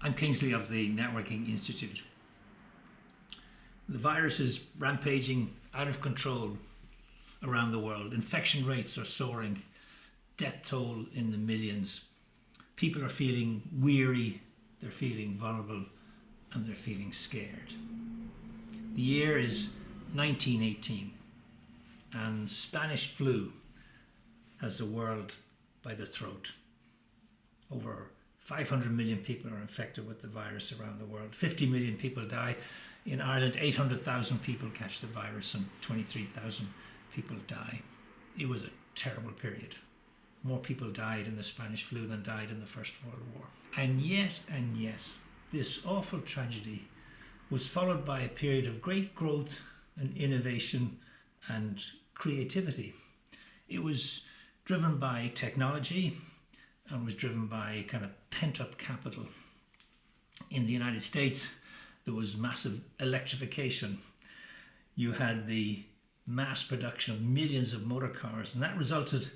I'm Kingsley of the Networking Institute. The virus is rampaging out of control around the world. Infection rates are soaring, death toll in the millions. People are feeling weary, they're feeling vulnerable, and they're feeling scared. The year is 1918, and Spanish flu has the world by the throat. Over 500 million people are infected with the virus around the world. 50 million people die. In Ireland, 800,000 people catch the virus and 23,000 people die. It was a terrible period. More people died in the Spanish flu than died in the First World War. And yet, this awful tragedy was followed by a period of great growth and innovation and creativity. It was driven by technology and was driven by kind of pent-up capital. In the United States, there was massive electrification. You had the mass production of millions of motor cars, and that resulted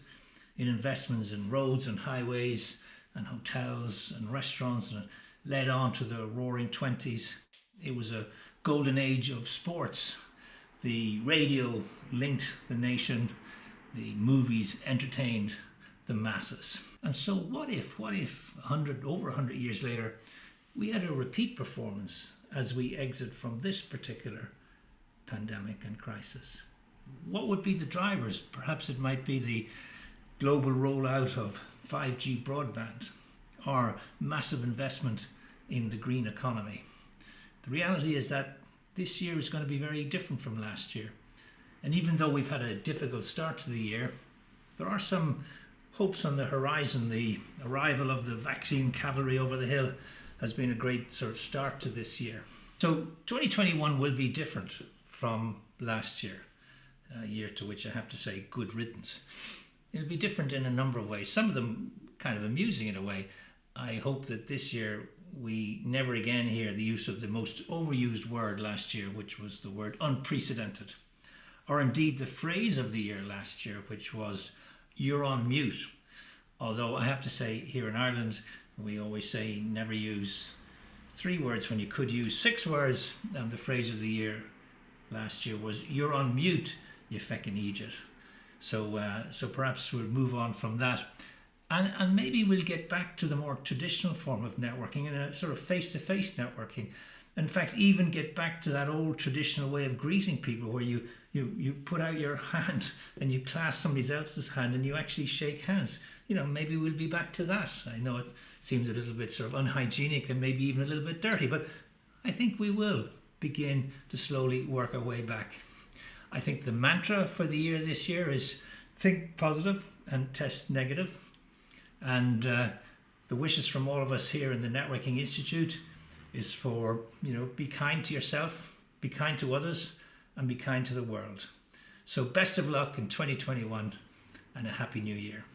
in investments in roads and highways and hotels and restaurants, and it led on to the roaring 20s. It was a golden age of sports. The radio linked the nation, the movies entertained the masses. And so what if over 100 years later, we had a repeat performance as we exit from this particular pandemic and crisis? What would be the drivers? Perhaps it might be the global rollout of 5G broadband or massive investment in the green economy. The reality is that this year is going to be very different from last year. And even though we've had a difficult start to the year, there are some hopes on the horizon. The arrival of the vaccine cavalry over the hill has been a great sort of start to this year. So 2021 will be different from last year, a year to which I have to say good riddance. It'll be different in a number of ways, some of them kind of amusing in a way. I hope that this year we never again hear the use of the most overused word last year, which was the word unprecedented, or indeed the phrase of the year last year, which was "you're on mute." Although I have to say, here in Ireland, we always say never use 3 words when you could use 6 words, and the phrase of the year last year was "you're on mute, you feckin' idiot." So perhaps we'll move on from that, and maybe we'll get back to the more traditional form of networking and a sort of face-to-face networking. In fact, even get back to that old traditional way of greeting people where you put out your hand and you clasp somebody else's hand and you actually shake hands. Maybe we'll be back to that. I know it seems a little bit sort of unhygienic and maybe even a little bit dirty, but I think we will begin to slowly work our way back. I think the mantra for the year this year is think positive and test negative. And the wishes from all of us here in the Networking Institute is for, be kind to yourself, be kind to others, and be kind to the world. So best of luck in 2021 and a happy new year.